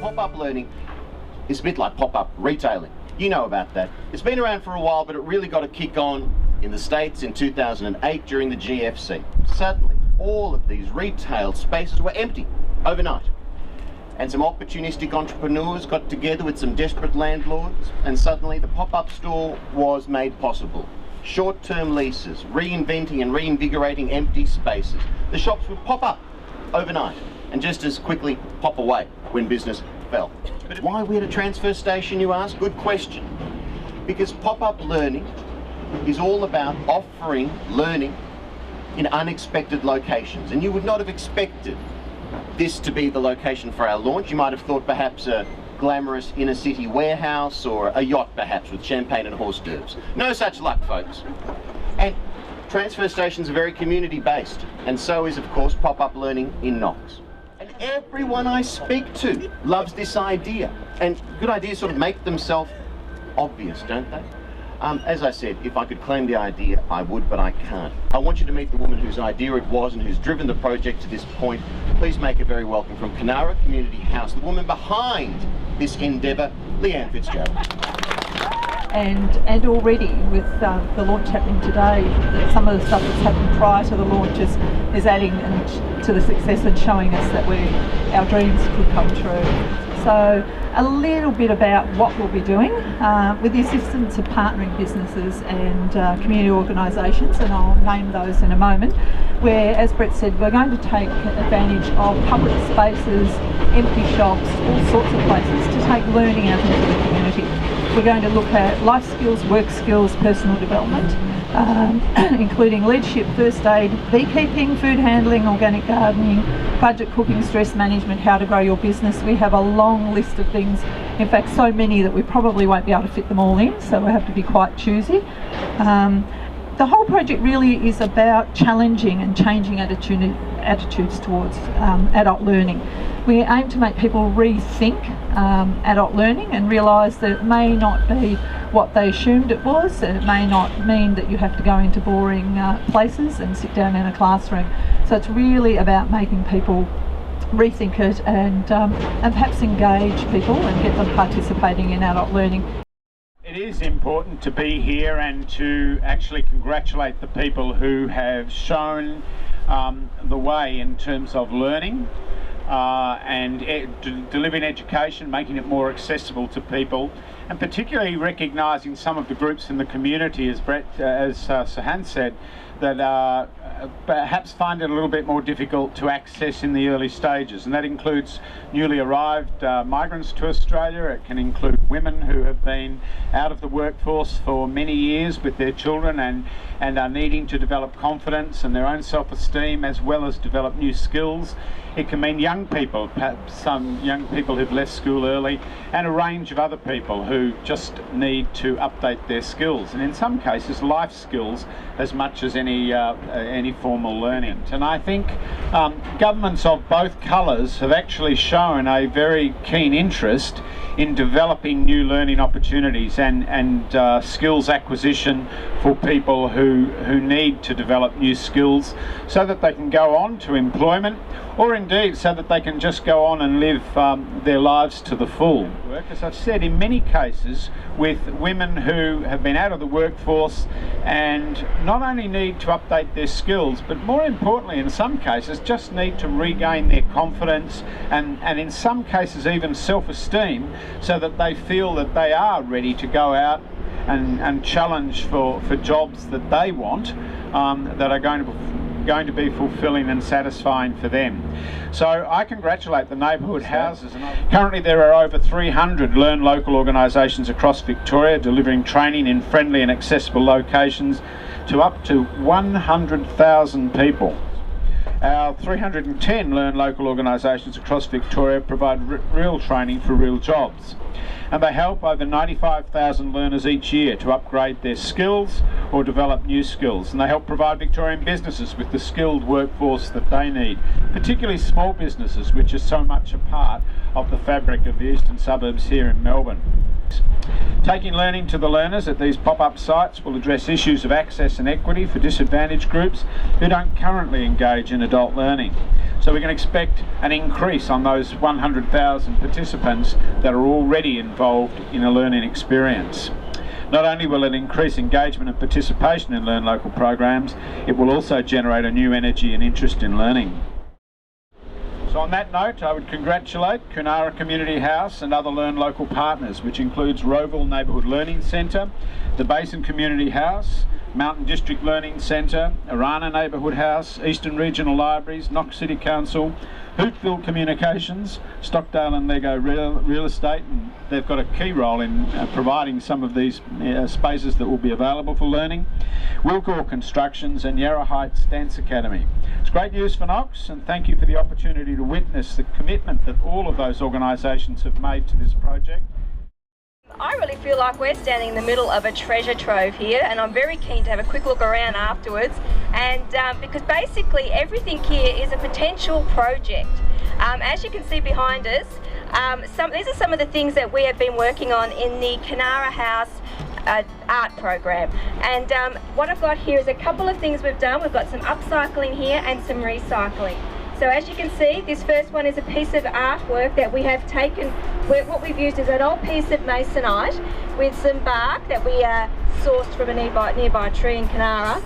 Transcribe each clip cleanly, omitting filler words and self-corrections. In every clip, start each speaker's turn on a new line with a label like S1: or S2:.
S1: Pop-up learning is a bit like pop-up retailing. You know about that. It's been around for a while, but it really got a kick on in the States in 2008 during the GFC. Suddenly, all of these retail spaces were empty overnight. And some opportunistic entrepreneurs got together with some desperate landlords, and suddenly the pop-up store was made possible. Short-term leases, reinventing and reinvigorating empty spaces. The shops would pop up overnight and just as quickly pop away when business fell. But why we're at a transfer station, you ask? Good question. Because pop-up learning is all about offering learning in unexpected locations, and you would not have expected this to be the location for our launch. You might have thought perhaps a glamorous inner city warehouse or a yacht perhaps with champagne and hors d'oeuvres. No such luck, folks. And transfer stations are very community based, and so is of course pop-up learning in Knox. And everyone I speak to loves this idea, and good ideas sort of make themselves obvious, don't they? As I said, if I could claim the idea, I would, but I can't. I want you to meet the woman whose idea it was and who's driven the project to this point. Please make her very welcome from Canara Community House, the woman behind this endeavour, Leanne Fitzgerald.
S2: And already with the launch happening today, some of the stuff that's happened prior to the launch is adding to the success and showing us that our dreams could come true. So a little bit about what we'll be doing with the assistance of partnering businesses and community organisations, and I'll name those in a moment, where, as Brett said, we're going to take advantage of public spaces, empty shops, all sorts of places to take learning out into the community. We're going to look at life skills, work skills, personal development, including leadership, first aid, beekeeping, food handling, organic gardening, budget cooking, stress management, how to grow your business. We have a long list of things, in fact so many that we probably won't be able to fit them all in, so we'll have to be quite choosy. The whole project really is about challenging and changing attitudes towards adult learning. We aim to make people rethink adult learning and realise that it may not be what they assumed it was, and it may not mean that you have to go into boring places and sit down in a classroom. So it's really about making people rethink it and perhaps engage people and get them participating in adult learning.
S3: It is important to be here and to actually congratulate the people who have shown the way in terms of learning and delivering education, making it more accessible to people, and particularly recognising some of the groups in the community, as Sahan said, that perhaps find it a little bit more difficult to access in the early stages, and that includes newly arrived migrants to Australia. It can include women who have been out of the workforce for many years with their children and are needing to develop confidence and their own self-esteem, as well as develop new skills. It can mean young people, perhaps some young people who've left school early, and a range of other people who just need to update their skills, and in some cases life skills as much as any formal learning. And I think governments of both colours have actually shown a very keen interest in developing new learning opportunities and skills acquisition for people who need to develop new skills so that they can go on to employment, or indeed so that they can just go on and live their lives to the full. As I've said, in many cases with women who have been out of the workforce and not only need to update their skills, but more importantly in some cases just need to regain their confidence and in some cases even self-esteem, so that they feel that they are ready to go out and challenge for jobs that they want, that are going to be fulfilling and satisfying for them. So I congratulate the neighbourhood houses. Currently there are over 300 Learn Local organisations across Victoria delivering training in friendly and accessible locations to up to 100,000 people. Our 310 Learn Local organisations across Victoria provide real training for real jobs, and they help over 95,000 learners each year to upgrade their skills or develop new skills, and they help provide Victorian businesses with the skilled workforce that they need, particularly small businesses, which are so much a part of the fabric of the eastern suburbs here in Melbourne. Taking learning to the learners at these pop-up sites will address issues of access and equity for disadvantaged groups who don't currently engage in adult learning. So we can expect an increase on those 100,000 participants that are already involved in a learning experience. Not only will it increase engagement and participation in Learn Local programs, it will also generate a new energy and interest in learning. So on that note, I would congratulate Kunara Community House and other Learn Local partners, which includes Rowville Neighbourhood Learning Centre, the Basin Community House, Mountain District Learning Centre, Arana Neighbourhood House, Eastern Regional Libraries, Knox City Council, Hootville Communications, Stockdale and Lego Real Estate, and they've got a key role in providing some of these spaces that will be available for learning, Wilcor Constructions and Yarra Heights Dance Academy. It's great news for Knox, and thank you for the opportunity to witness the commitment that all of those organisations have made to this project.
S4: I really feel like we're standing in the middle of a treasure trove here, and I'm very keen to have a quick look around afterwards, and because basically everything here is a potential project. As you can see behind us, these are some of the things that we have been working on in the Kunara House art program, and what I've got here is a couple of things we've done. We've got some upcycling here and some recycling. So as you can see, this first one is a piece of artwork that we have taken. What we've used is an old piece of masonite with some bark that we sourced from a nearby tree in Kunara.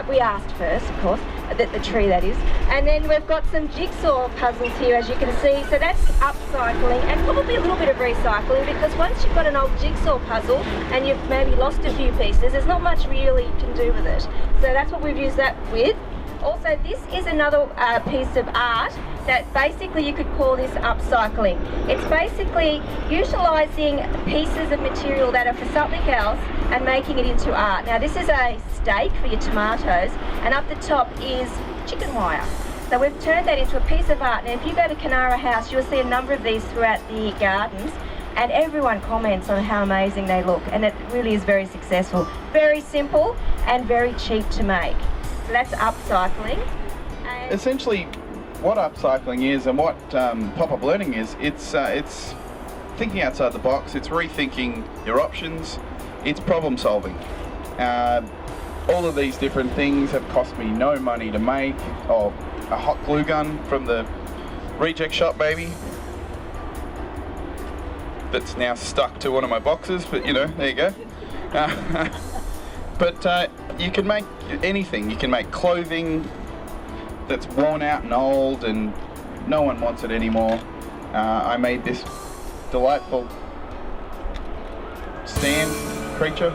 S4: We asked first, of course, the tree that is. And then we've got some jigsaw puzzles here, as you can see. So that's upcycling and probably a little bit of recycling, because once you've got an old jigsaw puzzle and you've maybe lost a few pieces, there's not much really you can do with it. So that's what we've used that with. Also, this is another piece of art that basically you could call this upcycling. It's basically utilising pieces of material that are for something else and making it into art. Now this is a stake for your tomatoes, and up the top is chicken wire. So we've turned that into a piece of art. Now if you go to Kunara House, you'll see a number of these throughout the gardens, and everyone comments on how amazing they look, and it really is very successful. Very simple and very cheap to make. So that's upcycling. And
S5: essentially, what upcycling is and what pop-up learning is, it's thinking outside the box, it's rethinking your options, it's problem solving. All of these different things have cost me no money to make, or a hot glue gun from the reject shop maybe, that's now stuck to one of my boxes, but you know, there you go. But you can make anything. You can make clothing that's worn out and old and no one wants it anymore. I made this delightful stand creature.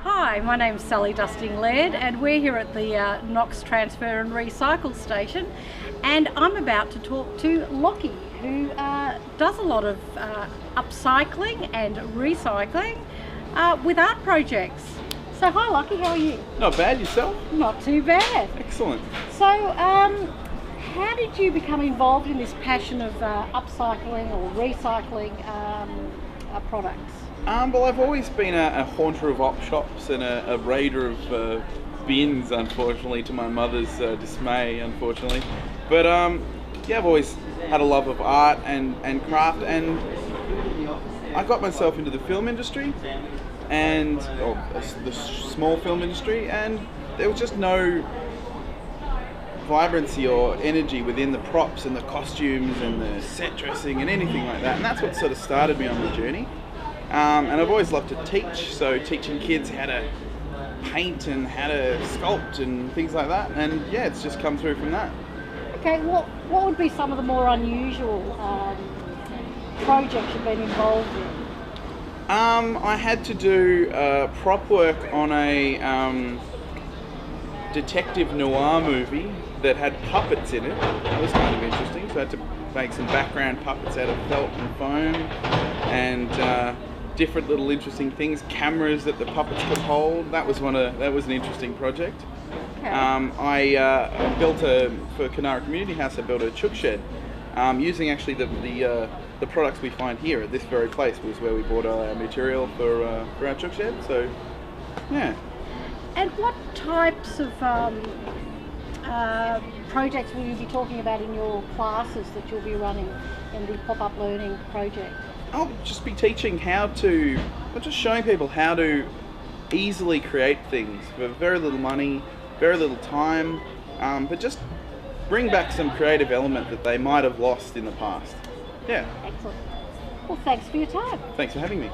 S6: Hi, my name's Sally Dusting-Laird, and we're here at the Knox Transfer and Recycle Station, and I'm about to talk to Lockie, who does a lot of upcycling and recycling with art projects. So hi Lockie, how are you?
S5: Not bad, yourself?
S6: Not too bad.
S5: Excellent.
S6: So how did you become involved in this passion of upcycling or recycling products?
S5: Well, I've always been a haunter of op shops and a raider of bins, unfortunately, to my mother's dismay, unfortunately. But yeah, I've always had a love of art and craft, and I got myself into the film industry, and the small film industry, and there was just no vibrancy or energy within the props and the costumes and the set dressing and anything like that, and that's what sort of started me on the journey. And I've always loved to teach, so teaching kids how to paint and how to sculpt and things like that, and yeah, it's just come through from that.
S6: Okay, what would be some of the more unusual projects you've been involved in?
S5: I had to do prop work on a detective noir movie that had puppets in it. It was kind of interesting, so I had to make some background puppets out of felt and foam, and different little interesting things, cameras that the puppets could hold. That was an interesting project.
S6: Okay.
S5: I built for Kunara Community House, I built a chook shed, using actually the products we find here at this very place was where we bought all our material for our chook shed. So, yeah.
S6: And what types of projects will you be talking about in your classes that you'll be running in the pop-up learning project?
S5: I'll just be teaching just showing people how to easily create things for very little money, very little time, but just bring back some creative element that they might have lost in the past. Yeah.
S6: Excellent. Well, thanks for your time.
S5: Thanks for having me.